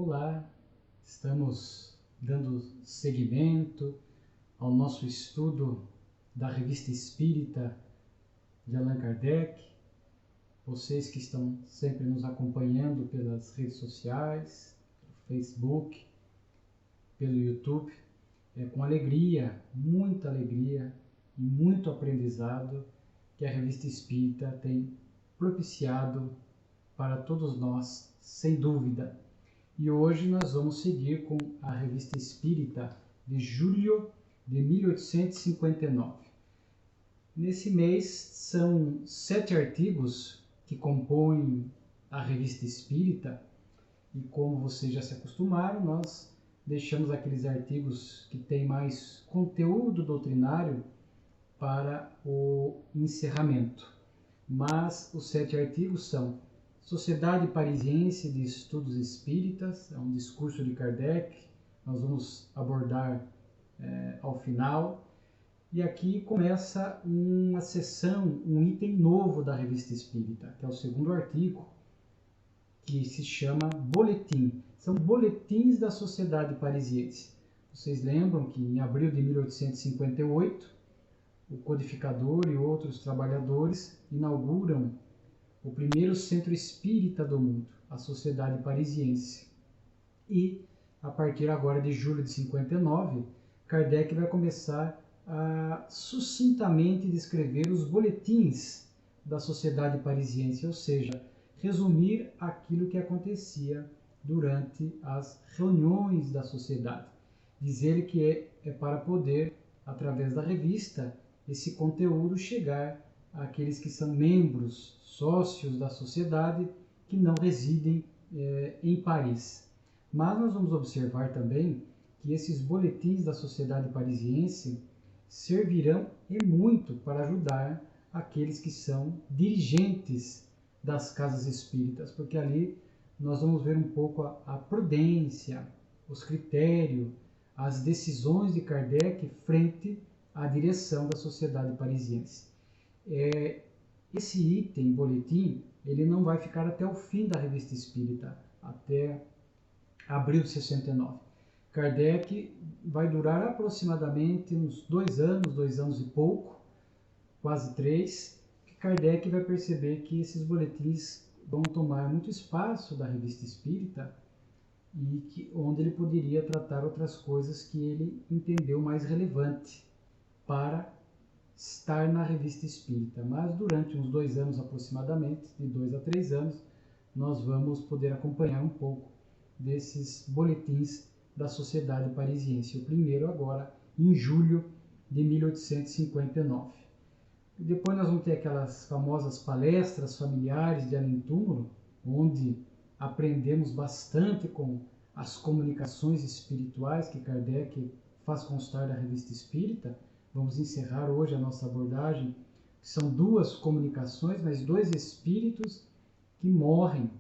Olá, estamos dando seguimento ao nosso estudo da Revista Espírita de Allan Kardec. Vocês que estão sempre nos acompanhando pelas redes sociais, pelo Facebook, pelo YouTube, é com alegria, muita alegria e muito aprendizado que a Revista Espírita tem propiciado para todos nós, sem dúvida. E hoje nós vamos seguir com a Revista Espírita de julho de 1859. Nesse mês são 7 artigos que compõem a Revista Espírita e, como vocês já se acostumaram, nós deixamos aqueles artigos que têm mais conteúdo doutrinário para o encerramento. Mas os 7 artigos são Sociedade Parisiense de Estudos Espíritas, é um discurso de Kardec, nós vamos abordar ao final. E aqui começa uma seção, um item novo da Revista Espírita, que é o segundo artigo, que se chama Boletim. São boletins da Sociedade Parisiense. Vocês lembram que em abril de 1858, o codificador e outros trabalhadores inauguram o primeiro centro espírita do mundo, a Sociedade Parisiense. E, a partir agora de julho de 59, Kardec vai começar a sucintamente descrever os boletins da Sociedade Parisiense, ou seja, resumir aquilo que acontecia durante as reuniões da sociedade. Dizer que é para poder, através da revista, esse conteúdo chegar àqueles que são membros, sócios da sociedade, que não residem em Paris. Mas nós vamos observar também que esses boletins da Sociedade Parisiense servirão e muito para ajudar aqueles que são dirigentes das casas espíritas, porque ali nós vamos ver um pouco a prudência, os critérios, as decisões de Kardec frente à direção da Sociedade Parisiense. Esse item, boletim, ele não vai ficar até o fim da Revista Espírita, até abril de 69. Kardec vai durar aproximadamente uns 2 anos e pouco, quase 3, que Kardec vai perceber que esses boletins vão tomar muito espaço da Revista Espírita e onde ele poderia tratar outras coisas que ele entendeu mais relevante para estar na Revista Espírita. Mas durante uns 2 anos aproximadamente, de 2 a 3 anos, nós vamos poder acompanhar um pouco desses boletins da Sociedade Parisiense. O primeiro agora em julho de 1859. E depois nós vamos ter aquelas famosas palestras familiares de além-túmulo, onde aprendemos bastante com as comunicações espirituais que Kardec faz constar da Revista Espírita. Vamos encerrar hoje a nossa abordagem. São 2 comunicações, mas 2 espíritos que morrem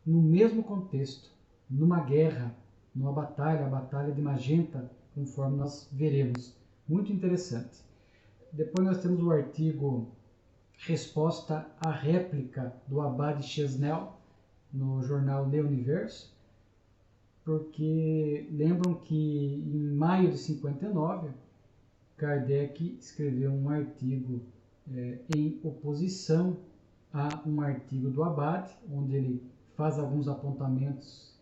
no mesmo contexto, numa guerra, numa batalha, a Batalha de Magenta, conforme nós veremos. Muito interessante. Depois nós temos o artigo Resposta à réplica do Abade Chesnel, no jornal Le Universo, porque lembram que em maio de 59, Kardec escreveu um artigo em oposição a um artigo do Abade, onde ele faz alguns apontamentos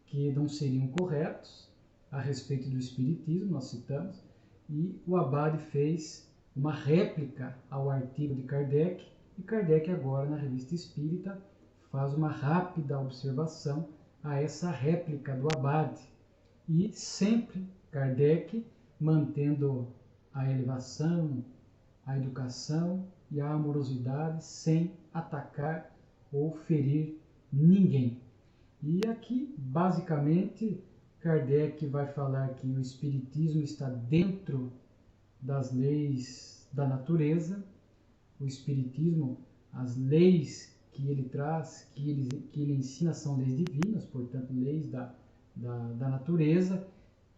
que não seriam corretos a respeito do Espiritismo, nós citamos, e o Abade fez uma réplica ao artigo de Kardec, e Kardec agora na Revista Espírita faz uma rápida observação a essa réplica do Abade, e sempre Kardec mantendo a elevação, a educação e a amorosidade sem atacar ou ferir ninguém. E aqui, basicamente, Kardec vai falar que o Espiritismo está dentro das leis da natureza. O Espiritismo, as leis que ele traz, que ele ensina, são leis divinas, portanto, leis da natureza,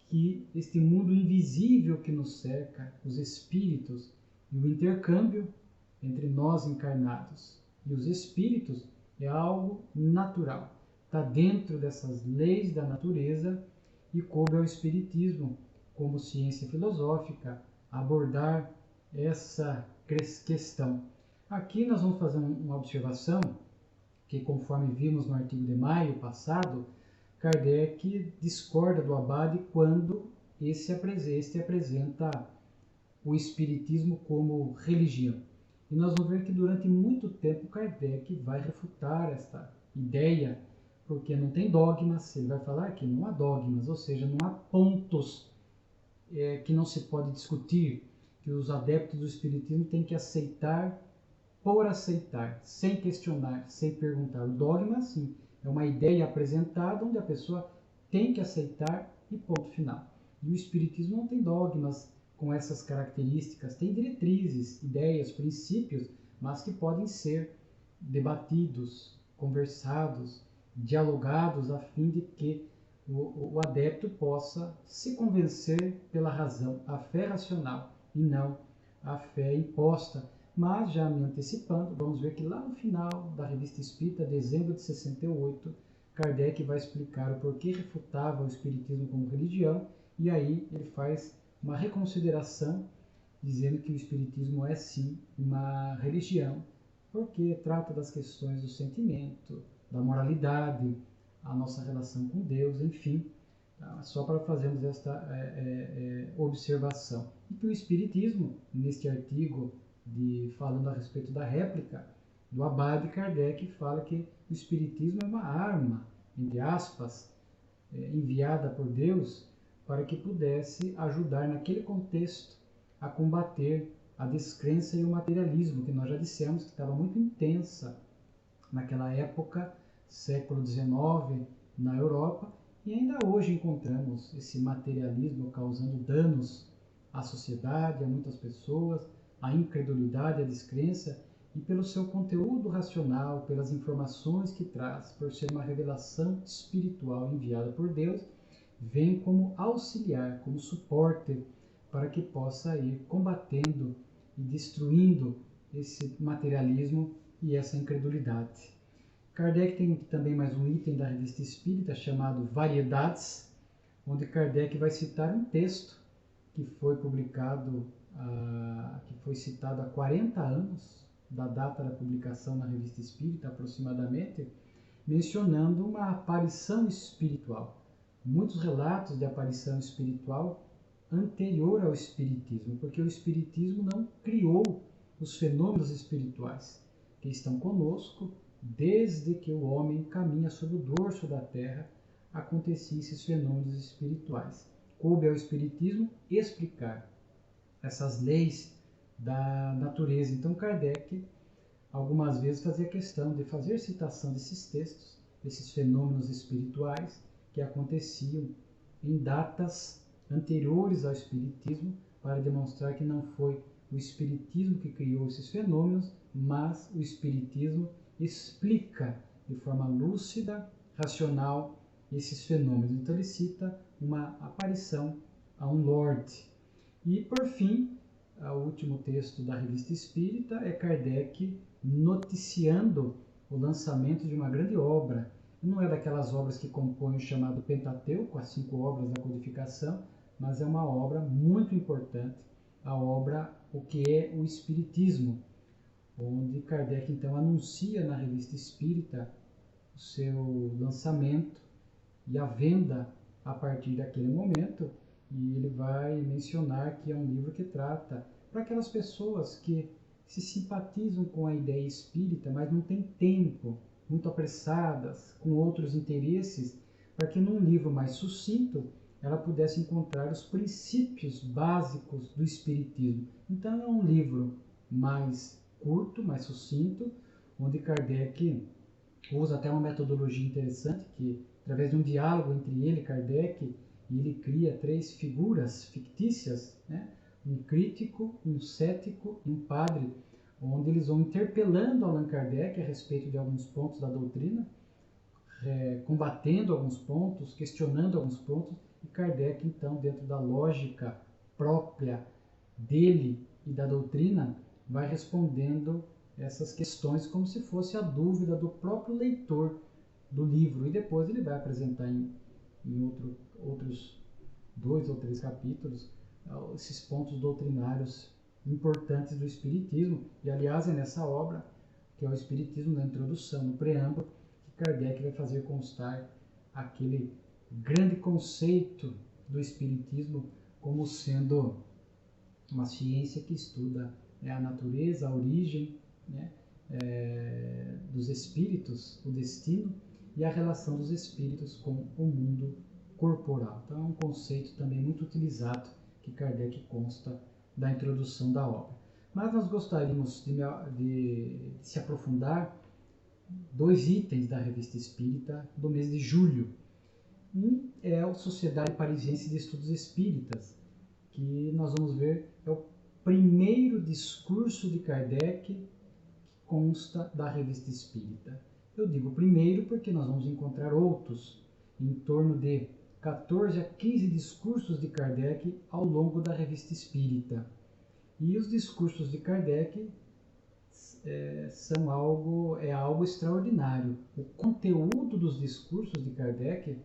que este mundo invisível que nos cerca, os espíritos, e o intercâmbio entre nós encarnados e os espíritos é algo natural. está dentro dessas leis da natureza e coube ao Espiritismo, como ciência filosófica, abordar essa questão. Aqui nós vamos fazer uma observação que, conforme vimos no artigo de maio passado, Kardec discorda do Abade quando este apresenta o Espiritismo como religião. E nós vamos ver que durante muito tempo Kardec vai refutar esta ideia, porque não tem dogmas. Ele vai falar que não há dogmas, ou seja, não há pontos que não se pode discutir, que os adeptos do Espiritismo têm que aceitar por aceitar, sem questionar, sem perguntar. O dogma, sim, é uma ideia apresentada onde a pessoa tem que aceitar e ponto final. E o Espiritismo não tem dogmas com essas características, tem diretrizes, ideias, princípios, mas que podem ser debatidos, conversados, dialogados, a fim de que o adepto possa se convencer pela razão, a fé racional, e não a fé imposta. Mas, já me antecipando, vamos ver que lá no final da Revista Espírita, dezembro de 68, Kardec vai explicar o porquê refutava o Espiritismo como religião, e aí ele faz uma reconsideração, dizendo que o Espiritismo é sim uma religião, porque trata das questões do sentimento, da moralidade, a nossa relação com Deus, enfim, só para fazermos esta observação. E que o Espiritismo, neste artigo falando a respeito da réplica do Abade, Kardec fala que o Espiritismo é uma arma, entre aspas, enviada por Deus para que pudesse ajudar naquele contexto a combater a descrença e o materialismo, que nós já dissemos que estava muito intensa naquela época, século XIX, na Europa, e ainda hoje encontramos esse materialismo causando danos à sociedade, a muitas pessoas, a incredulidade, a descrença, e pelo seu conteúdo racional, pelas informações que traz, por ser uma revelação espiritual enviada por Deus, vem como auxiliar, como suporte, para que possa ir combatendo e destruindo esse materialismo e essa incredulidade. Kardec tem também mais um item da Revista Espírita chamado Variedades, onde Kardec vai citar um texto que foi publicado, que foi citado há 40 anos, da data da publicação na Revista Espírita aproximadamente, mencionando uma aparição espiritual. Muitos relatos de aparição espiritual anterior ao Espiritismo, porque o Espiritismo não criou os fenômenos espirituais que estão conosco desde que o homem caminha sobre o dorso da terra, aconteciam esses fenômenos espirituais. Coube ao Espiritismo explicar essas leis da natureza. Então Kardec algumas vezes fazia questão de fazer citação desses textos, desses fenômenos espirituais que aconteciam em datas anteriores ao Espiritismo, para demonstrar que não foi o Espiritismo que criou esses fenômenos, mas o Espiritismo explica de forma lúcida, racional, esses fenômenos. Então ele cita uma aparição a um Lorde. E por fim, o último texto da Revista Espírita é Kardec noticiando o lançamento de uma grande obra. Não é daquelas obras que compõem o chamado Pentateuco, as 5 obras da codificação, mas é uma obra muito importante, a obra O que é o Espiritismo, onde Kardec então anuncia na Revista Espírita o seu lançamento e a venda a partir daquele momento, e ele vai mencionar que é um livro que trata para aquelas pessoas que se simpatizam com a ideia espírita, mas não têm tempo, muito apressadas, com outros interesses, para que num livro mais sucinto ela pudesse encontrar os princípios básicos do espiritismo. Então é um livro mais curto, mais sucinto, onde Kardec usa até uma metodologia interessante, que através de um diálogo entre ele e Kardec, ele cria 3 figuras fictícias, né? Um crítico, um cético e um padre, onde eles vão interpelando Allan Kardec a respeito de alguns pontos da doutrina, combatendo alguns pontos, questionando alguns pontos, e Kardec, então, dentro da lógica própria dele e da doutrina, vai respondendo essas questões como se fosse a dúvida do próprio leitor, do livro, e depois ele vai apresentar em outros 2 ou 3 capítulos esses pontos doutrinários importantes do Espiritismo. E aliás é nessa obra, que é o Espiritismo, na introdução, no preâmbulo, que Kardec vai fazer constar aquele grande conceito do Espiritismo como sendo uma ciência que estuda, né, a natureza, a origem, né, dos espíritos, o destino e a relação dos espíritos com o mundo corporal. Então é um conceito também muito utilizado que Kardec consta da introdução da obra. Mas nós gostaríamos de se aprofundar 2 itens da Revista Espírita do mês de julho. Um é a Sociedade Parisiense de Estudos Espíritas, que nós vamos ver é o primeiro discurso de Kardec que consta da Revista Espírita. Eu digo primeiro porque nós vamos encontrar outros, em torno de 14 a 15 discursos de Kardec ao longo da Revista Espírita. E os discursos de Kardec são algo extraordinário. O conteúdo dos discursos de Kardec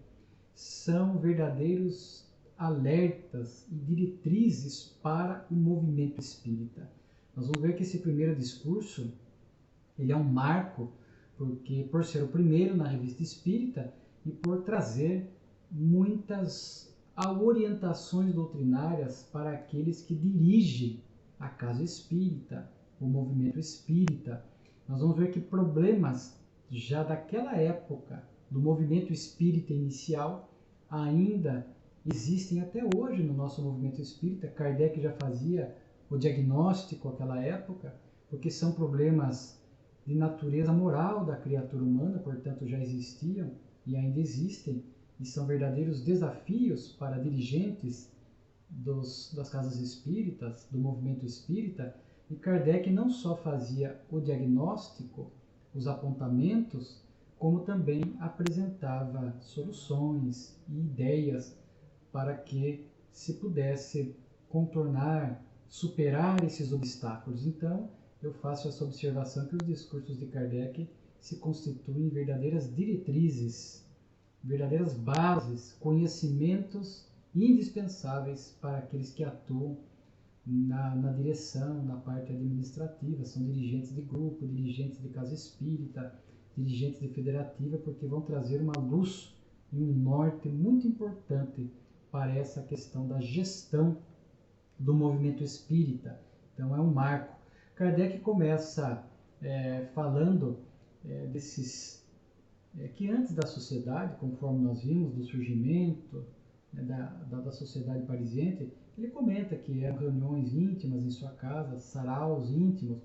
são verdadeiros alertas e diretrizes para o movimento espírita. Nós vamos ver que esse primeiro discurso ele é um marco, porque por ser o primeiro na Revista Espírita e por trazer muitas orientações doutrinárias para aqueles que dirigem a casa espírita, o movimento espírita. Nós vamos ver que problemas já daquela época do movimento espírita inicial ainda existem até hoje no nosso movimento espírita. Kardec já fazia o diagnóstico naquela época, porque são problemas de natureza moral da criatura humana, portanto já existiam e ainda existem, e são verdadeiros desafios para dirigentes das casas espíritas, do movimento espírita. E Kardec não só fazia o diagnóstico, os apontamentos, como também apresentava soluções e ideias para que se pudesse contornar, superar esses obstáculos. Então, eu faço essa observação que os discursos de Kardec se constituem verdadeiras diretrizes, verdadeiras bases, conhecimentos indispensáveis para aqueles que atuam na direção, na parte administrativa, são dirigentes de grupo, dirigentes de casa espírita, dirigentes de federativa, porque vão trazer uma luz e um norte muito importante para essa questão da gestão do movimento espírita. Então é um marco. Kardec começa falando desses que antes da sociedade, conforme nós vimos, do surgimento da sociedade parisiense, ele comenta que eram reuniões íntimas em sua casa, saraus íntimos,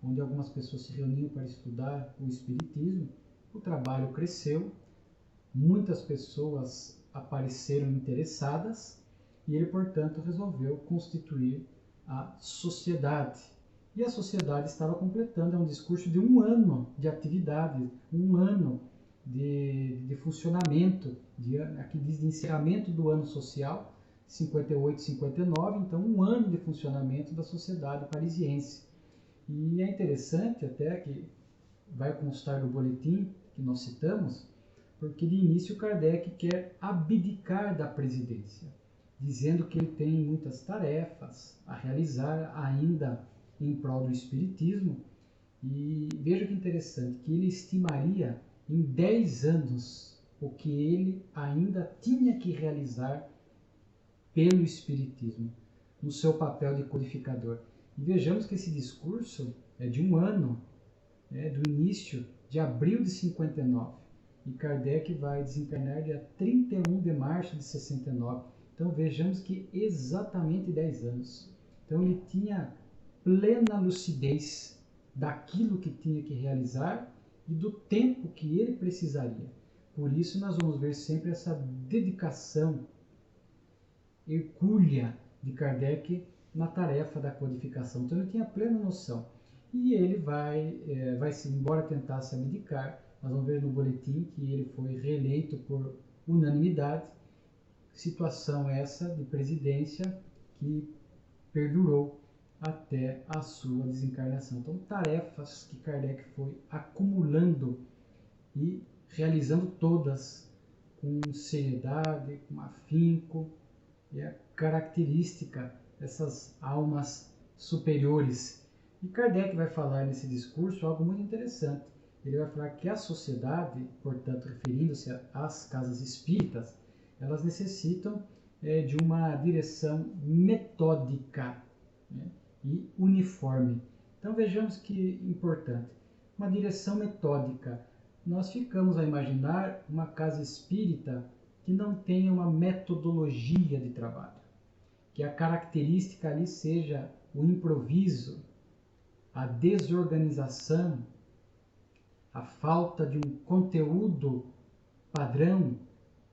onde algumas pessoas se reuniam para estudar o espiritismo. O trabalho cresceu, muitas pessoas apareceram interessadas e ele, portanto, resolveu constituir a sociedade. E a sociedade estava completando um discurso de 1 ano de atividade, 1 ano de funcionamento, aqui diz de encerramento do ano social, 58, 59, então 1 ano de funcionamento da sociedade parisiense. E é interessante até que vai constar do boletim que nós citamos, porque de início Kardec quer abdicar da presidência, dizendo que ele tem muitas tarefas a realizar ainda em prol do espiritismo. E veja que interessante, que ele estimaria em 10 anos o que ele ainda tinha que realizar pelo espiritismo, no seu papel de codificador. E vejamos que esse discurso é de 1 ano, do início de abril de 59. E Kardec vai desencarnar dia 31 de março de 69. Então vejamos que exatamente 10 anos. Então ele tinha plena lucidez daquilo que tinha que realizar e do tempo que ele precisaria. Por isso nós vamos ver sempre essa dedicação hercúlea de Kardec na tarefa da codificação. Então ele tinha plena noção. E ele vai embora tentar se abdicar, nós vamos ver no boletim que ele foi reeleito por unanimidade, situação essa de presidência que perdurou até a sua desencarnação. Então, tarefas que Kardec foi acumulando e realizando todas com seriedade, com afinco, e a característica dessas almas superiores. E Kardec vai falar nesse discurso algo muito interessante. Ele vai falar que a sociedade, portanto, referindo-se às casas espíritas, elas necessitam de uma direção metódica, né, e uniforme. Então vejamos que importante. Uma direção metódica. Nós ficamos a imaginar uma casa espírita que não tenha uma metodologia de trabalho, que a característica ali seja o improviso, a desorganização, a falta de um conteúdo padrão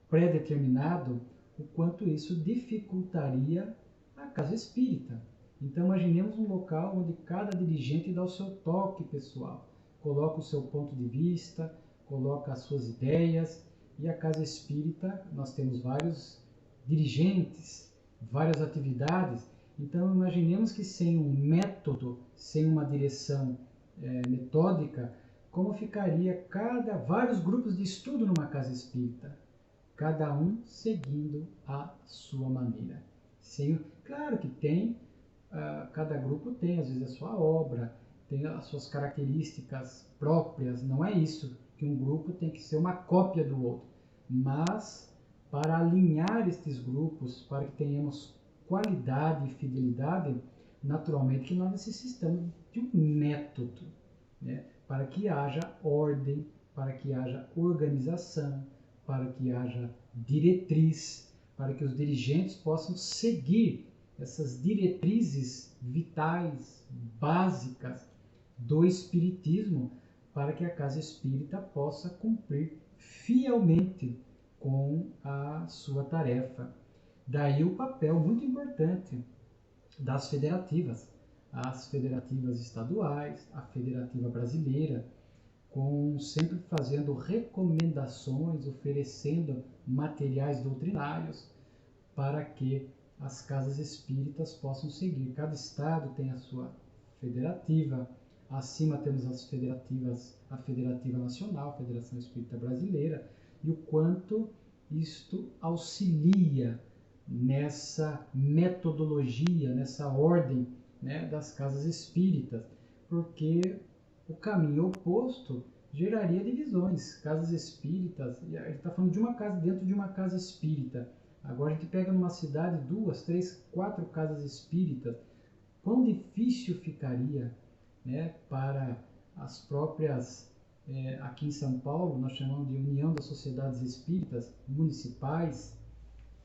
pré-determinado, o quanto isso dificultaria a casa espírita. Então imaginemos um local onde cada dirigente dá o seu toque pessoal, coloca o seu ponto de vista, coloca as suas ideias, e a casa espírita, nós temos vários dirigentes, várias atividades. Então imaginemos que sem um método, sem uma direção metódica, como ficaria vários grupos de estudo numa casa espírita, cada um seguindo a sua maneira. Claro que cada grupo tem às vezes a sua obra, tem as suas características próprias, não é isso, que um grupo tem que ser uma cópia do outro, mas para alinhar estes grupos, para que tenhamos qualidade e fidelidade, naturalmente que nós necessitamos de um método, né? Para que haja ordem, para que haja organização, para que haja diretriz, para que os dirigentes possam seguir essas diretrizes vitais, básicas do Espiritismo, para que a casa espírita possa cumprir fielmente com a sua tarefa. Daí o papel muito importante das federativas, as federativas estaduais, a federativa brasileira, sempre fazendo recomendações, oferecendo materiais doutrinários para que as casas espíritas possam seguir. Cada estado tem a sua federativa. Acima temos as federativas, a Federativa Nacional, a Federação Espírita Brasileira, e o quanto isto auxilia nessa metodologia, nessa ordem, né, das casas espíritas, porque o caminho oposto geraria divisões. Casas espíritas, ele está falando de uma casa dentro de uma casa espírita. Agora a gente pega numa cidade 2, 3, 4 casas espíritas. Quão difícil ficaria, né, para as próprias, aqui em São Paulo, nós chamamos de União das Sociedades Espíritas Municipais,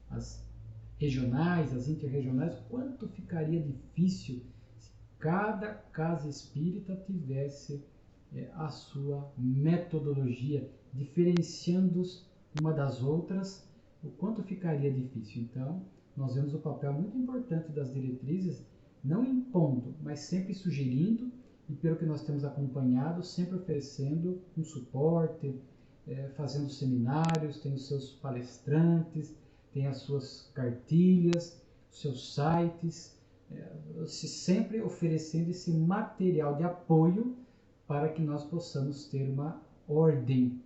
as regionais, as interregionais, quanto ficaria difícil se cada casa espírita tivesse a sua metodologia, diferenciando-os uma das outras, o quanto ficaria difícil. Então, nós vemos o papel muito importante das diretrizes, não impondo, mas sempre sugerindo, e pelo que nós temos acompanhado, sempre oferecendo um suporte, fazendo seminários, tem os seus palestrantes, tem as suas cartilhas, os seus sites, sempre oferecendo esse material de apoio para que nós possamos ter uma ordem.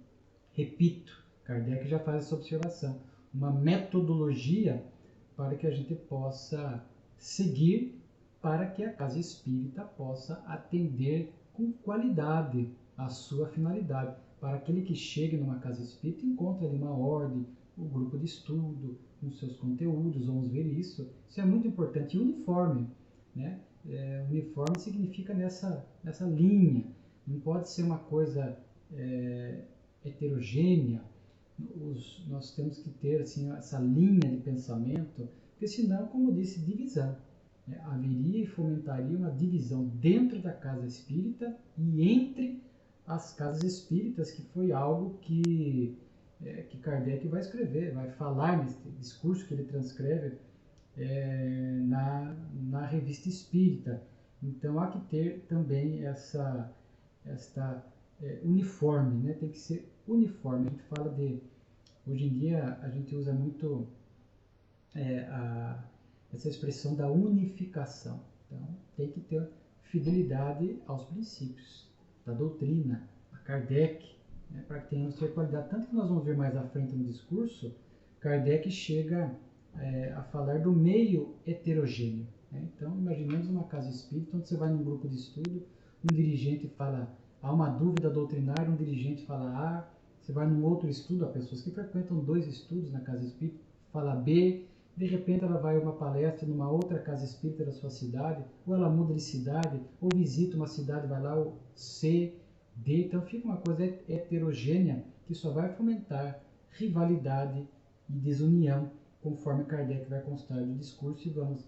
Repito, Kardec já faz essa observação, uma metodologia para que a gente possa seguir, para que a casa espírita possa atender com qualidade a sua finalidade. Para aquele que chegue numa casa espírita, encontre ali uma ordem, o grupo de estudo, com seus conteúdos, vamos ver isso. Isso é muito importante. E uniforme, né? Uniforme significa nessa linha, não pode ser uma coisa heterogênea. Nós temos que ter assim, essa linha de pensamento, porque senão, como disse, divisão. Haveria e fomentaria uma divisão dentro da casa espírita e entre as casas espíritas, que foi algo que Kardec vai escrever, vai falar nesse discurso que ele transcreve na Revista Espírita. Então há que ter também esta uniforme, né? Tem que ser uniforme. A gente fala hoje em dia a gente usa muito essa expressão da unificação. Então tem que ter fidelidade aos princípios da doutrina, a Kardec, né, para que tenhamos ter qualidade. Tanto que nós vamos ver mais à frente no discurso, Kardec chega a falar do meio heterogêneo. Né? Então, imaginemos uma casa espírita onde você vai num grupo de estudo, um dirigente fala, há uma dúvida doutrinária, um dirigente fala A, você vai num outro estudo, há pessoas que frequentam 2 estudos na casa espírita, fala B, de repente ela vai a uma palestra numa outra casa espírita da sua cidade, ou ela muda de cidade, ou visita uma cidade, vai lá o C, D, então fica uma coisa heterogênea que só vai fomentar rivalidade e desunião, conforme Kardec vai constar do discurso e vamos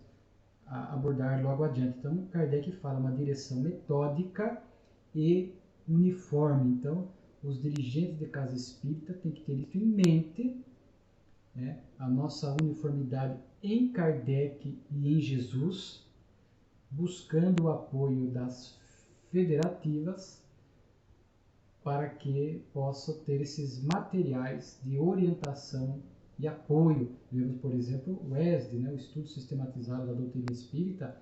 abordar logo adiante. Então, Kardec fala uma direção metódica e uniforme. Então, os dirigentes de casa espírita têm que ter isso em mente, né? A nossa uniformidade em Kardec e em Jesus, buscando o apoio das federativas para que possa ter esses materiais de orientação e apoio. Vemos, por exemplo, o ESD, né, o Estudo Sistematizado da Doutrina Espírita,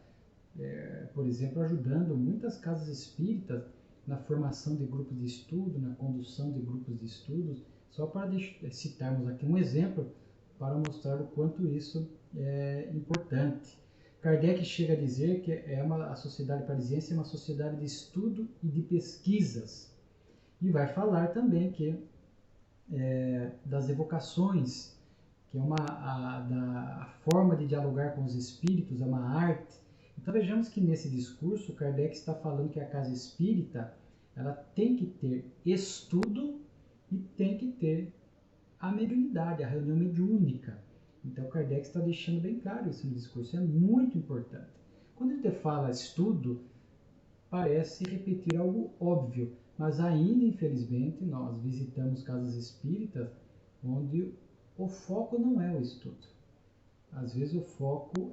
por exemplo, ajudando muitas casas espíritas na formação de grupos de estudo, na condução de grupos de estudos, só para citarmos aqui um exemplo para mostrar o quanto isso é importante. Kardec chega a dizer que a Sociedade Parisiense é uma sociedade de estudo e de pesquisas. E vai falar também que das evocações, que é a forma de dialogar com os espíritos, é uma arte. Então vejamos que nesse discurso Kardec está falando que a casa espírita ela tem que ter estudo e tem que ter a mediunidade, a reunião mediúnica. Então Kardec está deixando bem claro isso no discurso, é muito importante. Quando a gente fala estudo, parece repetir algo óbvio, mas ainda infelizmente nós visitamos casas espíritas onde o foco não é o estudo. Às vezes o foco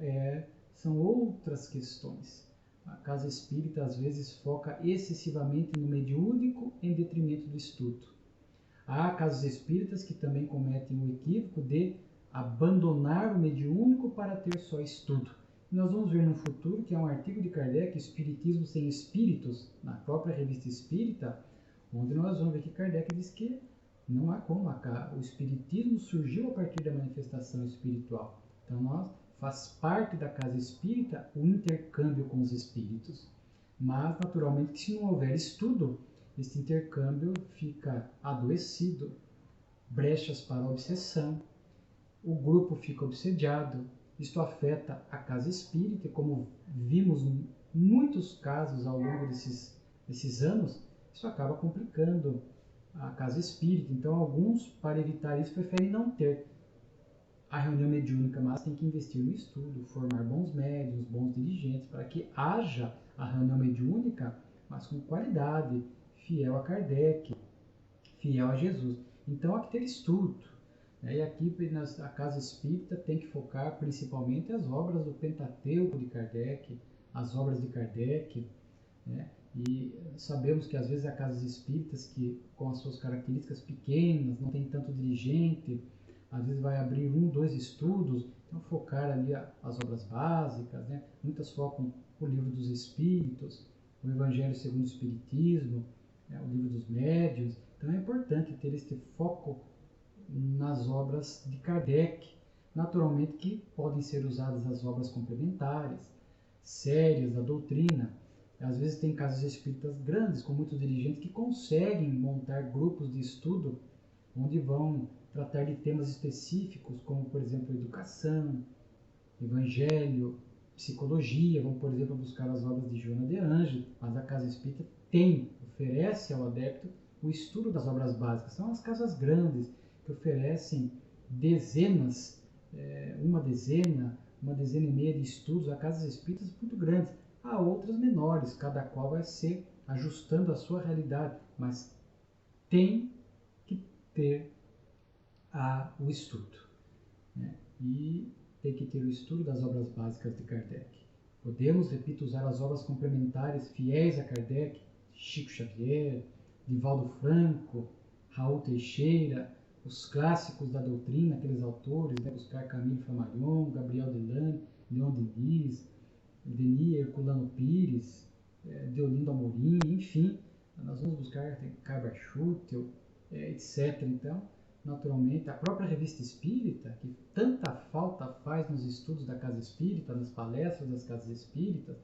são outras questões. A casa espírita às vezes foca excessivamente no mediúnico em detrimento do estudo. Há casas espíritas que também cometem o equívoco de abandonar o mediúnico para ter só estudo. Nós vamos ver no futuro que há um artigo de Kardec, Espiritismo sem Espíritos, na própria Revista Espírita, onde nós vamos ver que Kardec diz que não há como. O Espiritismo surgiu a partir da manifestação espiritual. Então, faz parte da casa espírita o intercâmbio com os espíritos. Mas, naturalmente, que se não houver estudo, esse intercâmbio fica adoecido, brechas para a obsessão, o grupo fica obsediado, isto afeta a casa espírita, como vimos em muitos casos ao longo desses anos, isso acaba complicando a casa espírita. Então, alguns, para evitar isso, preferem não ter a reunião mediúnica, mas tem que investir no estudo, formar bons médiuns, bons dirigentes, para que haja a reunião mediúnica, mas com qualidade, fiel a Kardec, fiel a Jesus. Então, há que ter estudo. E aqui a casa espírita tem que focar principalmente as obras do Pentateuco de Kardec, as obras de Kardec, né? E sabemos que às vezes há casas espíritas que, com as suas características pequenas, não tem tanto dirigente, às vezes vai abrir 1, 2 estudos, então focar ali as obras básicas, né? Muitas focam o Livro dos Espíritos, o Evangelho segundo o Espiritismo, né? O Livro dos Médiuns. Então é importante ter este foco nas obras de Kardec, naturalmente que podem ser usadas as obras complementares, sérias da doutrina. Às vezes tem casas espíritas grandes, com muitos dirigentes, que conseguem montar grupos de estudo onde vão tratar de temas específicos, como, por exemplo, educação, evangelho, psicologia. Vão, por exemplo, buscar as obras de Joana de Anjos, mas a casa espírita oferece ao adepto o estudo das obras básicas. São as casas grandes que oferecem dezenas, uma dezena e meia de estudos. Há casas espíritas muito grandes, há outras menores, cada qual vai ser ajustando a sua realidade, mas tem que ter o estudo, né? E tem que ter o estudo das obras básicas de Kardec. Podemos, repito, usar as obras complementares fiéis a Kardec, Chico Xavier, Divaldo Franco, Raul Teixeira, os clássicos da doutrina, aqueles autores, né? Buscar Camille Flammarion, Gabriel Delane, Leon Denis, Denis Herculano Pires, Deolindo Amorim, enfim, nós vamos buscar Carver Schutel, etc. Então, naturalmente, a própria Revista Espírita, que tanta falta faz nos estudos da Casa Espírita, nas palestras das Casas Espíritas,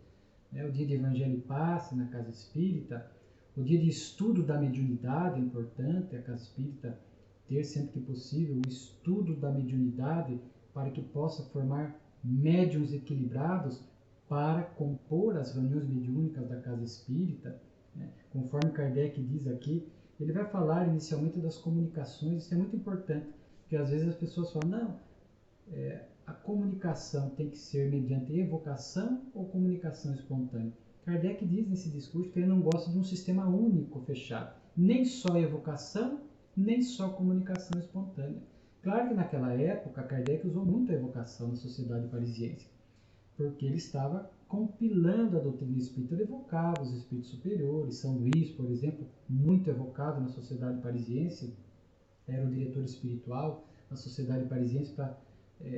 né? O dia de Evangelho e Passe na Casa Espírita, o dia de estudo da mediunidade é importante, a Casa Espírita ter sempre que possível o estudo da mediunidade para que possa formar médiuns equilibrados para compor as reuniões mediúnicas da Casa Espírita, né? Conforme Kardec diz aqui, ele vai falar inicialmente das comunicações. Isso é muito importante, porque às vezes as pessoas falam, não, a comunicação tem que ser mediante evocação ou comunicação espontânea. Kardec diz nesse discurso que ele não gosta de um sistema único, fechado, nem só evocação, nem só comunicação espontânea. Claro que naquela época Kardec usou muito a evocação na Sociedade Parisiense, porque ele estava compilando a doutrina espírita. Ele evocava os espíritos superiores. São Luís, por exemplo, muito evocado na Sociedade Parisiense, era o diretor espiritual da Sociedade Parisiense para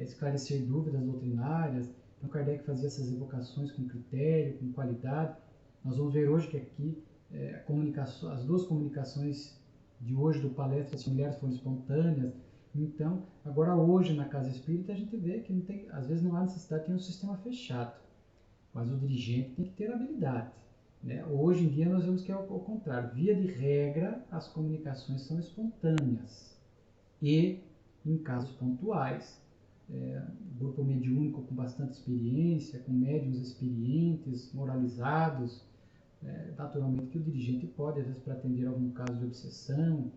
esclarecer dúvidas doutrinárias. Então Kardec fazia essas evocações com critério, com qualidade. Nós vamos ver hoje que aqui as duas comunicações de hoje do palestra das mulheres foram espontâneas. Então, agora hoje na Casa Espírita a gente vê que não tem, às vezes não há necessidade de ter um sistema fechado, mas o dirigente tem que ter habilidade, né? Hoje em dia nós vemos que é o contrário. Via de regra, as comunicações são espontâneas e, em casos pontuais, grupo mediúnico com bastante experiência, com médiuns experientes, moralizados, naturalmente que o dirigente pode, às vezes, para atender algum caso de obsessão,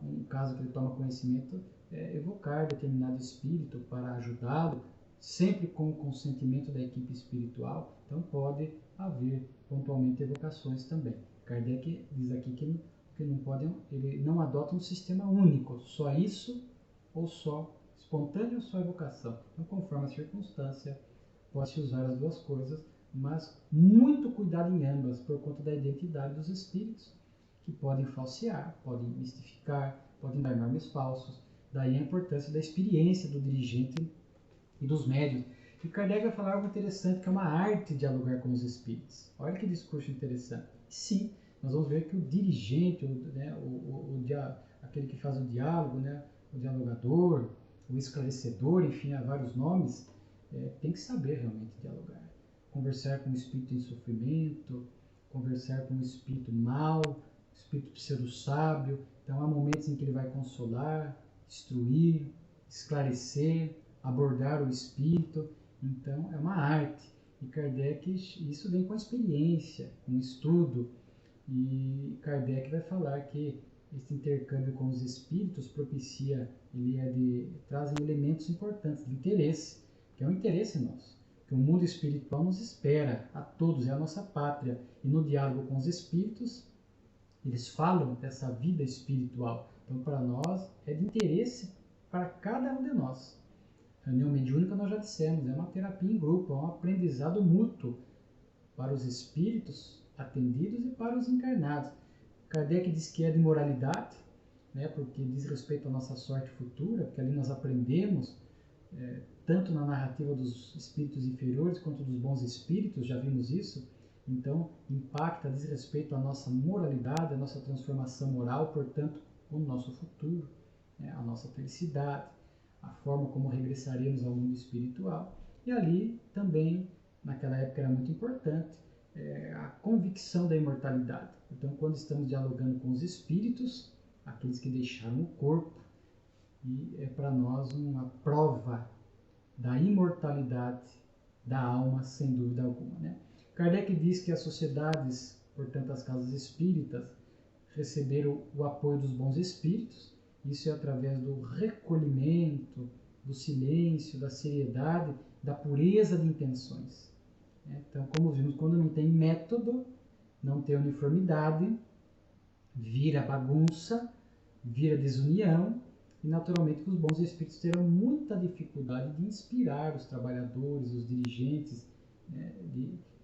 um caso que ele toma conhecimento, evocar determinado espírito para ajudá-lo, sempre com o consentimento da equipe espiritual. Então pode haver pontualmente evocações também. Kardec diz aqui que não podem, ele não adota um sistema único, só isso ou só espontâneo ou só evocação. Então, conforme a circunstância, pode-se usar as duas coisas, mas muito cuidado em ambas, por conta da identidade dos espíritos, que podem falsear, podem mistificar, podem dar nomes falsos. Daí a importância da experiência do dirigente e dos médiuns. E Kardec vai falar algo interessante, que é uma arte de dialogar com os espíritos. Olha que discurso interessante. Sim, nós vamos ver que o dirigente, aquele que faz o diálogo, né, o dialogador, o esclarecedor, enfim, há vários nomes, tem que saber realmente dialogar. Conversar com o espírito em sofrimento, conversar com o espírito mau, espírito pseudo-sábio. Então há momentos em que ele vai consolar, instruir, esclarecer, abordar o espírito. Então é uma arte. E Kardec, isso vem com a experiência, com o estudo. E Kardec vai falar que esse intercâmbio com os espíritos propicia, trazem elementos importantes de interesse, que é um interesse nosso. Que o mundo espiritual nos espera, a todos, é a nossa pátria. E no diálogo com os espíritos, eles falam dessa vida espiritual. Então, para nós, é de interesse para cada um de nós. A reunião mediúnica, nós já dissemos, é uma terapia em grupo, é um aprendizado mútuo para os espíritos atendidos e para os encarnados. Kardec diz que é de moralidade, né, porque diz respeito à nossa sorte futura, porque ali nós aprendemos, tanto na narrativa dos espíritos inferiores quanto dos bons espíritos, já vimos isso. Então, impacta, diz respeito à nossa moralidade, à nossa transformação moral, portanto, o nosso futuro, né, a nossa felicidade, a forma como regressaremos ao mundo espiritual. E ali também, naquela época, era muito importante a convicção da imortalidade. Então, quando estamos dialogando com os espíritos, aqueles que deixaram o corpo, e é para nós uma prova da imortalidade da alma, sem dúvida alguma, né? Kardec diz que as sociedades, portanto as casas espíritas, receberam o apoio dos bons espíritos. Isso é através do recolhimento, do silêncio, da seriedade, da pureza de intenções. Então, como vimos, quando não tem método, não tem uniformidade, vira bagunça, vira desunião, e naturalmente que os bons espíritos terão muita dificuldade de inspirar os trabalhadores, os dirigentes, né,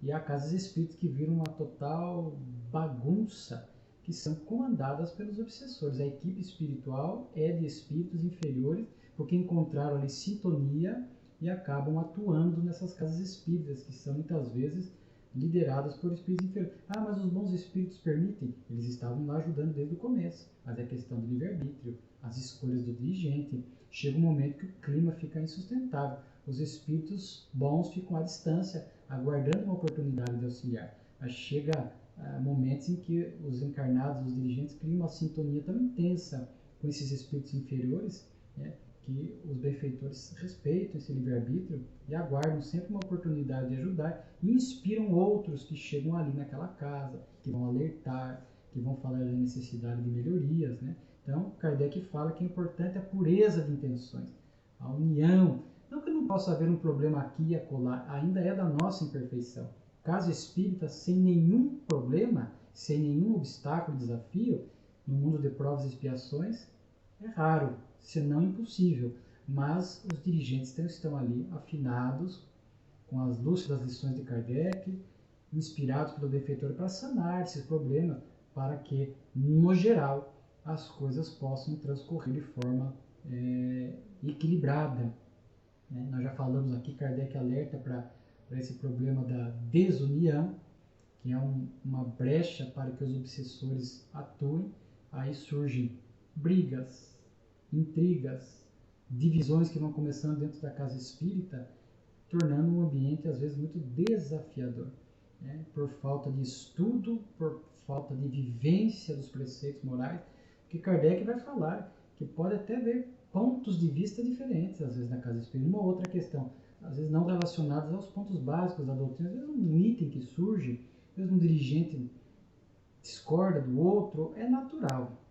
e há casas espíritas que viram uma total bagunça, que são comandadas pelos obsessores. A equipe espiritual é de espíritos inferiores, porque encontraram ali sintonia e acabam atuando nessas casas espíritas, que são muitas vezes lideradas por espíritos inferiores. Ah, mas os bons espíritos permitem? Eles estavam lá ajudando desde o começo, mas é questão do livre-arbítrio, as escolhas do dirigente. Chega um momento que o clima fica insustentável. Os espíritos bons ficam à distância, aguardando uma oportunidade de auxiliar. Mas chega momentos em que os encarnados, os dirigentes, criam uma sintonia tão intensa com esses espíritos inferiores, né, que os benfeitores respeitam esse livre-arbítrio e aguardam sempre uma oportunidade de ajudar e inspiram outros que chegam ali naquela casa, que vão alertar, que vão falar da necessidade de melhorias, né? Então, Kardec fala que é importante a pureza de intenções, a união. Não que não possa haver um problema aqui e acolá, ainda é da nossa imperfeição. Caso espírita, sem nenhum problema, sem nenhum obstáculo, desafio, no mundo de provas e expiações, é raro, se não impossível. Mas os dirigentes estão ali afinados com as lúcidas lições de Kardec, inspirados pelo benfeitor para sanar esses problemas, para que, no geral, as coisas possam transcorrer de forma equilibrada. Né? Nós já falamos aqui, Kardec alerta para esse problema da desunião, que é uma brecha para que os obsessores atuem. Aí surgem brigas, intrigas, divisões que vão começando dentro da casa espírita, tornando um ambiente às vezes muito desafiador, né? Por falta de estudo, por falta de vivência dos preceitos morais, que Kardec vai falar que pode até haver pontos de vista diferentes às vezes na casa espírita. Uma outra questão, às vezes não relacionadas aos pontos básicos da doutrina, às vezes um item que surge, às vezes um dirigente discorda do outro, é natural.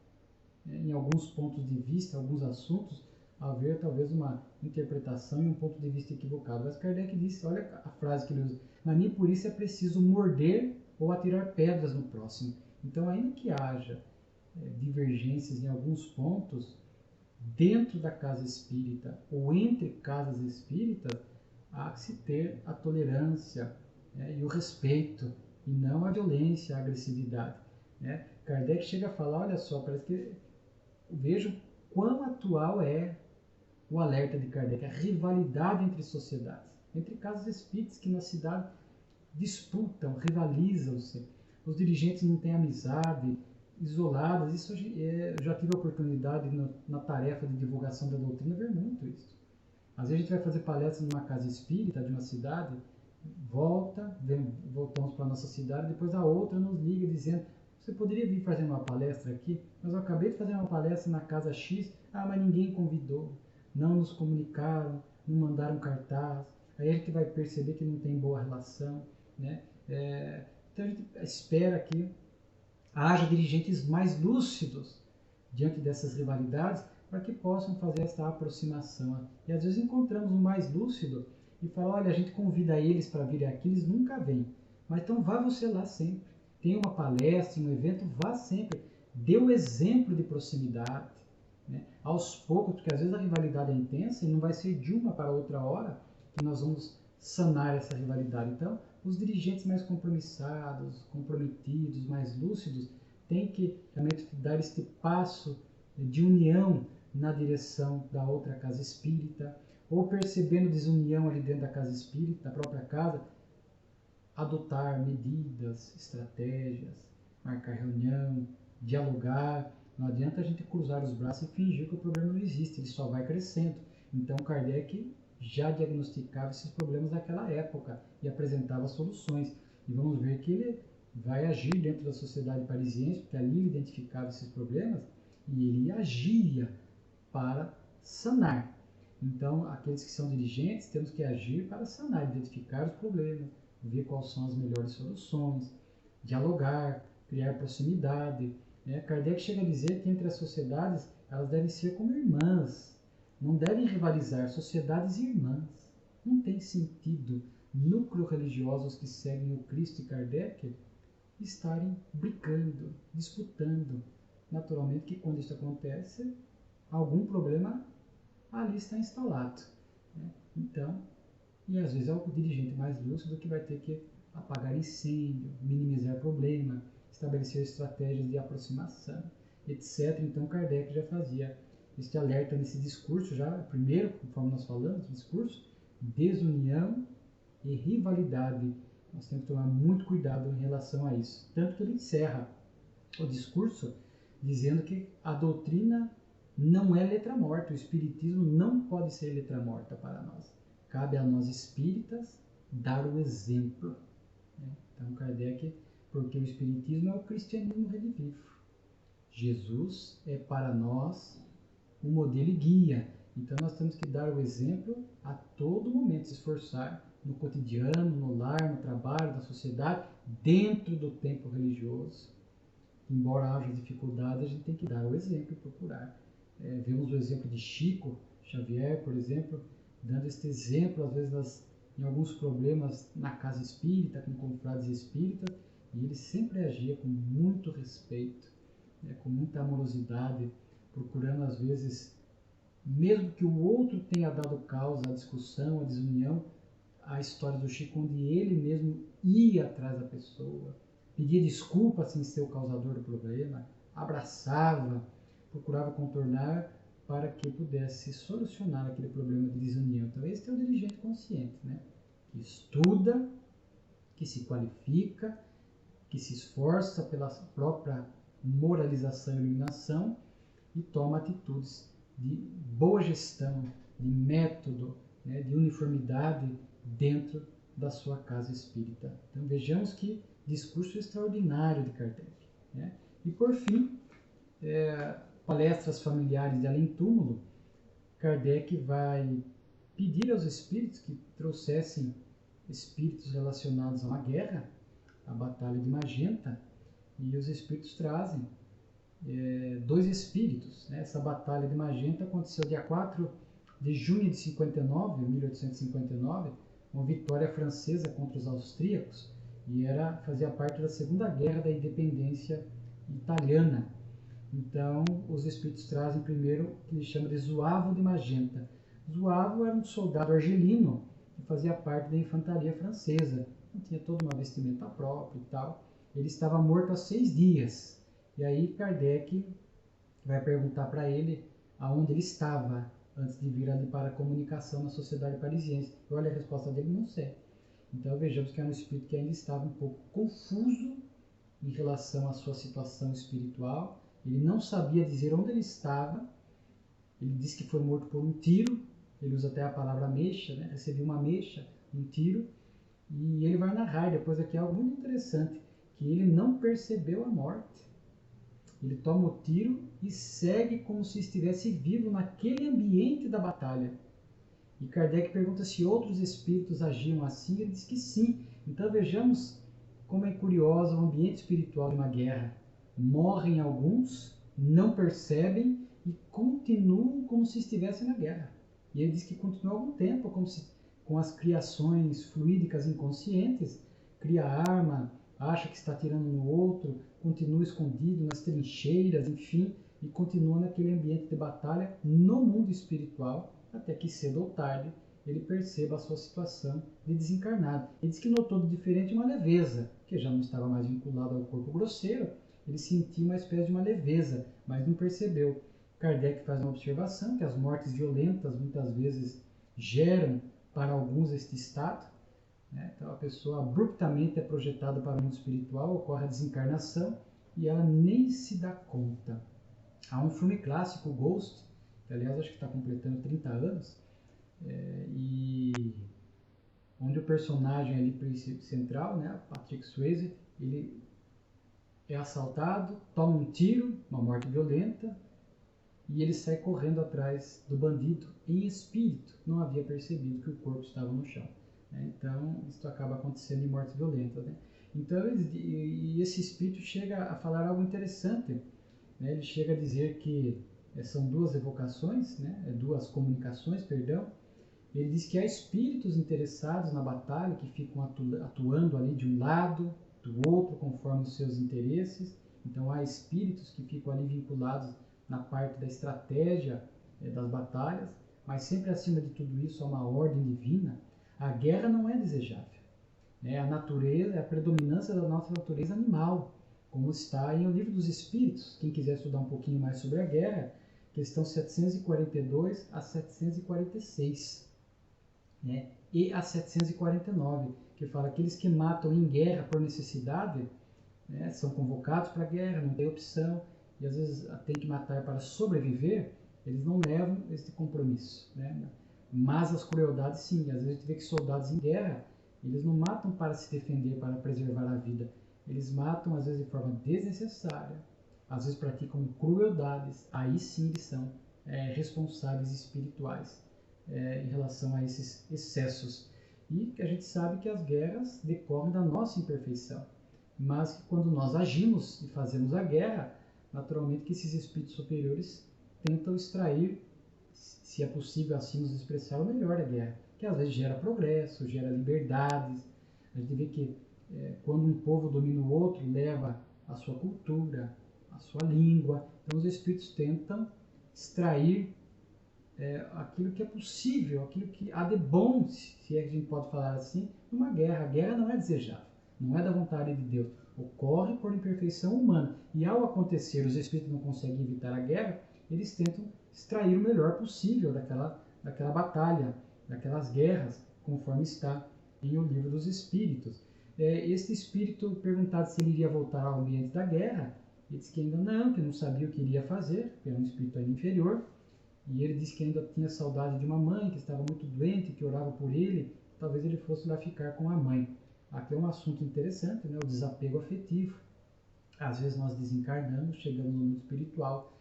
Em alguns pontos de vista, alguns assuntos, haver talvez uma interpretação e um ponto de vista equivocado. Mas Kardec disse, olha a frase que ele usa, mas nem por isso é preciso morder ou atirar pedras no próximo. Então, ainda que haja divergências em alguns pontos, dentro da casa espírita ou entre casas espíritas, há que se ter a tolerância, né, e o respeito, e não a violência, a agressividade. Né? Kardec chega a falar, olha só, parece que vejo quão atual é o alerta de Kardec, a rivalidade entre sociedades, entre casas espíritas que na cidade disputam, rivalizam-se, os dirigentes não têm amizade, isoladas. Isso eu já tive a oportunidade na tarefa de divulgação da doutrina ver muito isso. Às vezes a gente vai fazer palestra numa casa espírita de uma cidade, voltamos para a nossa cidade, depois a outra nos liga dizendo, você poderia vir fazer uma palestra aqui? Mas eu acabei de fazer uma palestra na casa X, mas ninguém convidou, não nos comunicaram, não mandaram cartaz. Aí a gente vai perceber que não tem boa relação, né? Então a gente espera que haja dirigentes mais lúcidos diante dessas rivalidades para que possam fazer essa aproximação. E às vezes encontramos um mais lúcido e fala, olha, a gente convida eles para vir aqui, eles nunca vêm. Mas então vá você lá sempre. Tem uma palestra, um evento, vá sempre. Dê o exemplo de proximidade. Né? Aos poucos, porque às vezes a rivalidade é intensa e não vai ser de uma para outra hora que nós vamos sanar essa rivalidade. Então, os dirigentes mais compromissados, comprometidos, mais lúcidos, têm que realmente dar este passo de união na direção da outra casa espírita, ou percebendo desunião ali dentro da casa espírita, da própria casa, adotar medidas, estratégias, marcar reunião, dialogar. Não adianta a gente cruzar os braços e fingir que o problema não existe, ele só vai crescendo. Então Kardec já diagnosticava esses problemas naquela época e apresentava soluções. E vamos ver que ele vai agir dentro da sociedade parisiense, porque ali ele identificava esses problemas e ele agia para sanar. Então, aqueles que são dirigentes, temos que agir para sanar, identificar os problemas, ver quais são as melhores soluções, dialogar, criar proximidade. Né? Kardec chega a dizer que entre as sociedades, elas devem ser como irmãs, não devem rivalizar, sociedades irmãs. Não tem sentido núcleos religiosos que seguem o Cristo e Kardec estarem brigando, disputando. Naturalmente que quando isso acontece, algum problema ali está instalado. Né? Então, e às vezes é o dirigente mais lúcido que vai ter que apagar incêndio, minimizar problema, estabelecer estratégias de aproximação, etc. Então Kardec já fazia este alerta nesse discurso, já primeiro, conforme nós falamos, discurso, desunião e rivalidade Nós temos que tomar muito cuidado em relação a isso. Tanto que ele encerra o discurso dizendo que a doutrina não é letra morta, o espiritismo não pode ser letra morta para nós. Cabe a nós espíritas dar o exemplo. Então Kardec, porque o espiritismo é o cristianismo redivivo. Jesus é para nós o modelo e guia. Então nós temos que dar o exemplo a todo momento, se esforçar no cotidiano, no lar, no trabalho, na sociedade, dentro do tempo religioso. Embora haja dificuldade, a gente tem que dar o exemplo e procurar. Vemos o exemplo de Chico Xavier, por exemplo, dando este exemplo, às vezes, em alguns problemas na casa espírita, com confrades espíritas, e ele sempre agia com muito respeito, com muita amorosidade, procurando, às vezes, mesmo que o outro tenha dado causa à discussão, à desunião, a história do Chico, onde ele mesmo ia atrás da pessoa, pedia desculpa sem ser o causador do problema, abraçava, procurava contornar para que pudesse solucionar aquele problema de desunião. Então esse é o dirigente consciente, que estuda, que se qualifica, que se esforça pela própria moralização e iluminação e toma atitudes de boa gestão, de método, de uniformidade dentro da sua casa espírita. Então vejamos que discurso extraordinário de Kardec. E por fim, palestras familiares de além-túmulo, Kardec vai pedir aos espíritos que trouxessem espíritos relacionados a uma guerra, a Batalha de Magenta, e os espíritos trazem 2 espíritos. Essa Batalha de Magenta aconteceu dia 4 de junho de 1859, uma vitória francesa contra os austríacos, e fazia parte da Segunda Guerra da Independência Italiana. Então, os espíritos trazem primeiro o que eles chamam de Zuavo de Magenta. Zuavo era um soldado argelino que fazia parte da infantaria francesa, tinha toda uma vestimenta própria e tal. Ele estava morto há 6 dias. E aí Kardec vai perguntar para ele aonde ele estava antes de vir ali para a comunicação na Sociedade Parisiense. E olha, a resposta dele: não sei. Então vejamos que era um espírito que ainda estava um pouco confuso em relação à sua situação espiritual. Ele não sabia dizer onde ele estava. Ele disse que foi morto por um tiro. Ele usa até a palavra ameixa, recebeu uma ameixa, um tiro. E ele vai narrar depois aqui algo muito interessante, que ele não percebeu a morte. Ele toma o tiro e segue como se estivesse vivo naquele ambiente da batalha. E Kardec pergunta se outros espíritos agiam assim. Ele diz que sim. Então vejamos como é curioso o ambiente espiritual de uma guerra. Morrem alguns, não percebem e continuam como se estivessem na guerra. E ele diz que continua algum tempo, como se, com as criações fluídicas inconscientes, cria arma, acha que está atirando no outro, continua escondido nas trincheiras, enfim, e continua naquele ambiente de batalha no mundo espiritual, até que cedo ou tarde ele perceba a sua situação de desencarnado. Ele diz que notou de diferente uma leveza, que já não estava mais vinculado ao corpo grosseiro. Ele sentia uma espécie de uma leveza, mas não percebeu. Kardec faz uma observação que as mortes violentas muitas vezes geram para alguns este estado. Então a pessoa abruptamente é projetada para o mundo espiritual, ocorre a desencarnação e ela nem se dá conta. Há um filme clássico, Ghost, que aliás acho que está completando 30 anos, e onde o personagem ali central, Patrick Swayze, ele é assaltado, toma um tiro, uma morte violenta, e ele sai correndo atrás do bandido em espírito. Não havia percebido que o corpo estava no chão. Então, isso acaba acontecendo em mortes violentas. Então, e esse espírito chega a falar algo interessante. Ele chega a dizer que são 2 evocações, 2 comunicações, perdão. Ele diz que há espíritos interessados na batalha, que ficam atuando ali de um lado, do outro, conforme os seus interesses. Então, há espíritos que ficam ali vinculados na parte da estratégia das batalhas, mas sempre acima de tudo isso há uma ordem divina. A guerra não é desejável. A natureza, a predominância da nossa natureza animal, como está em O Livro dos Espíritos. Quem quiser estudar um pouquinho mais sobre a guerra, questão 742 a 746, e a 749, que que fala aqueles que matam em guerra por necessidade, né, são convocados para a guerra, não tem opção, e às vezes tem que matar para sobreviver, eles não levam esse compromisso, né? Mas as crueldades sim, às vezes a gente vê que soldados em guerra, eles não matam para se defender, para preservar a vida, eles matam às vezes de forma desnecessária, às vezes praticam crueldades, aí sim eles são responsáveis espirituais em relação a esses excessos. E que a gente sabe que as guerras decorrem da nossa imperfeição, mas que quando nós agimos e fazemos a guerra, naturalmente que esses espíritos superiores tentam extrair, se é possível assim nos expressar, o melhor da guerra, que às vezes gera progresso, gera liberdades. A gente vê que quando um povo domina o outro, leva a sua cultura, a sua língua. Então os espíritos tentam extrair aquilo que é possível, aquilo que há de bom, se é que a gente pode falar assim, numa guerra. A guerra não é desejável, não é da vontade de Deus, ocorre por imperfeição humana. E ao acontecer, os espíritos não conseguem evitar a guerra, eles tentam extrair o melhor possível daquela batalha, daquelas guerras, conforme está em O Livro dos Espíritos. Este espírito, perguntado se ele iria voltar ao ambiente da guerra, ele disse que ainda não, que não sabia o que iria fazer, que era um espírito ainda inferior, e ele disse que ainda tinha saudade de uma mãe, que estava muito doente, que orava por ele, talvez ele fosse lá ficar com a mãe. Aqui é um assunto interessante, né? O desapego afetivo. Às vezes nós desencarnamos, chegamos no mundo espiritual,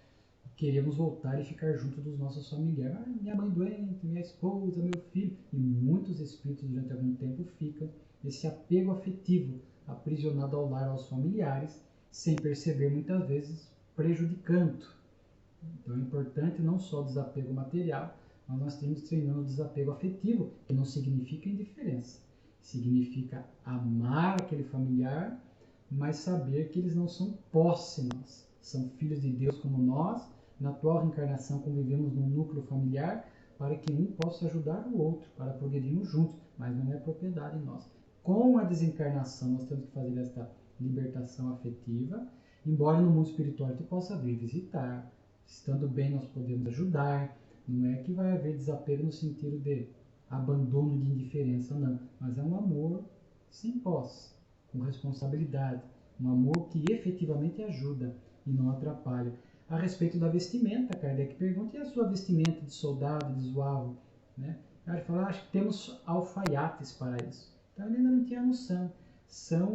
queremos voltar e ficar junto dos nossos familiares. Minha mãe doente, minha esposa, meu filho. E muitos espíritos durante algum tempo ficam esse apego afetivo, aprisionado ao lar, aos familiares, sem perceber, muitas vezes prejudicando. Então é importante não só o desapego material, mas nós temos treinando o desapego afetivo, que não significa indiferença. Significa amar aquele familiar, mas saber que eles não são posse nossa. São filhos de Deus como nós. Na atual reencarnação convivemos num núcleo familiar para que um possa ajudar o outro, para progredirmos juntos, mas não é propriedade nossa. Com a desencarnação nós temos que fazer esta libertação afetiva, embora no mundo espiritual a gente possa vir visitar, estando bem nós podemos ajudar, não é que vai haver desapego no sentido de abandono de indiferença, não, mas é um amor sem posse, com responsabilidade, um amor que efetivamente ajuda e não atrapalha. A respeito da vestimenta, Kardec pergunta, e a sua vestimenta de soldado, de zouavo? Né? Ele fala, acho que temos alfaiates para isso. Então ele ainda não tinha noção.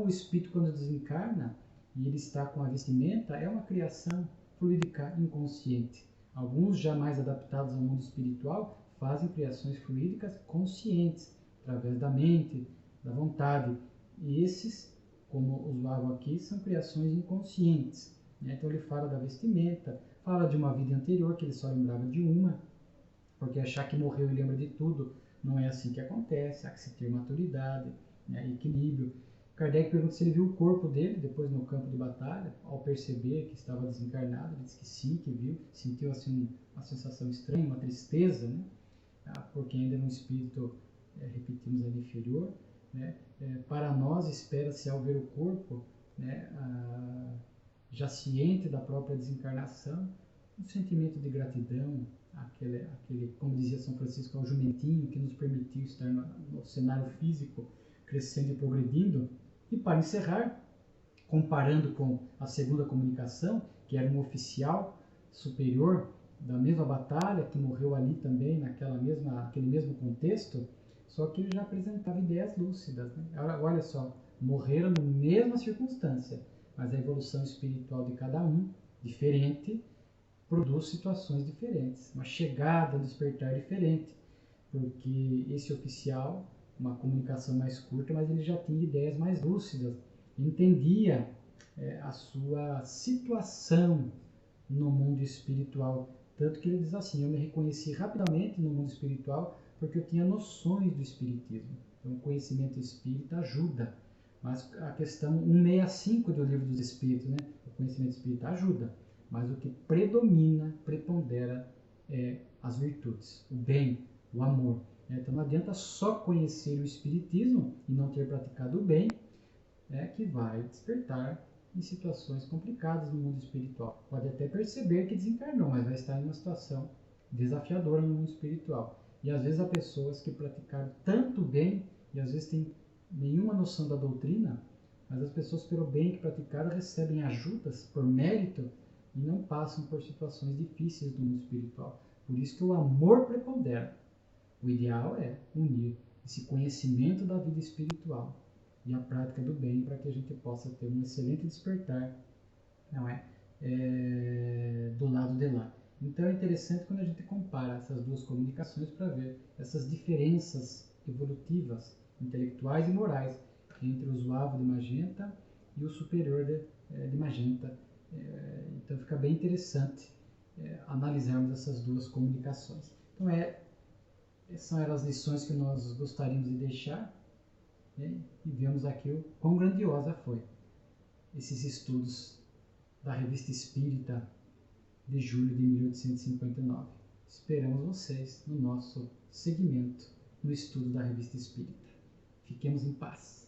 O espírito quando desencarna e ele está com a vestimenta, é uma criação fluídica inconsciente. Alguns já mais adaptados ao mundo espiritual fazem criações fluídicas conscientes, através da mente, da vontade. E esses, como os zouavo aqui, são criações inconscientes. Então ele fala da vestimenta, fala de uma vida anterior que ele só lembrava de uma, porque achar que morreu e lembra de tudo não é assim que acontece, há que se ter maturidade, equilíbrio. Kardec pergunta se ele viu o corpo dele depois no campo de batalha, ao perceber que estava desencarnado, ele disse que sim, que viu, sentiu assim uma sensação estranha, uma tristeza, né? Porque ainda é um espírito, repetimos ali, inferior. Né? Para nós, espera-se ao ver o corpo, né, já ciente da própria desencarnação, um sentimento de gratidão, aquele, como dizia São Francisco, ao jumentinho que nos permitiu estar no cenário físico, crescendo e progredindo. E para encerrar, comparando com a segunda comunicação, que era um oficial superior da mesma batalha, que morreu ali também, naquele mesmo contexto, só que ele já apresentava ideias lúcidas. Né? Olha só, morreram na mesma circunstância, mas a evolução espiritual de cada um, diferente, produz situações diferentes, uma chegada, um despertar diferente, porque esse oficial, uma comunicação mais curta, mas ele já tinha ideias mais lúcidas, entendia a sua situação no mundo espiritual, tanto que ele diz assim, eu me reconheci rapidamente no mundo espiritual porque eu tinha noções do espiritismo. Então o conhecimento espírita ajuda, mas a questão 165 do Livro dos Espíritos, né? O conhecimento espírita ajuda, mas o que predomina, prepondera é as virtudes, o bem, o amor. Então não adianta só conhecer o espiritismo e não ter praticado o bem, que vai despertar em situações complicadas no mundo espiritual. Pode até perceber que desencarnou, mas vai estar em uma situação desafiadora no mundo espiritual. E às vezes há pessoas que praticaram tanto bem e às vezes têm nenhuma noção da doutrina, mas as pessoas, pelo bem que praticaram, recebem ajudas por mérito e não passam por situações difíceis do mundo espiritual. Por isso que o amor prepondera. O ideal é unir esse conhecimento da vida espiritual e a prática do bem para que a gente possa ter um excelente despertar, não é? Do lado de lá. Então é interessante quando a gente compara essas duas comunicações para ver essas diferenças evolutivas, intelectuais e morais entre o Zuavo de Magenta e o superior de Magenta. Então fica bem interessante analisarmos essas duas comunicações. Então essas eram as lições que nós gostaríamos de deixar, né? E vemos aqui o quão grandiosa foi esses estudos da Revista Espírita de julho de 1859. Esperamos vocês no nosso segmento no estudo da Revista Espírita. Fiquemos em paz.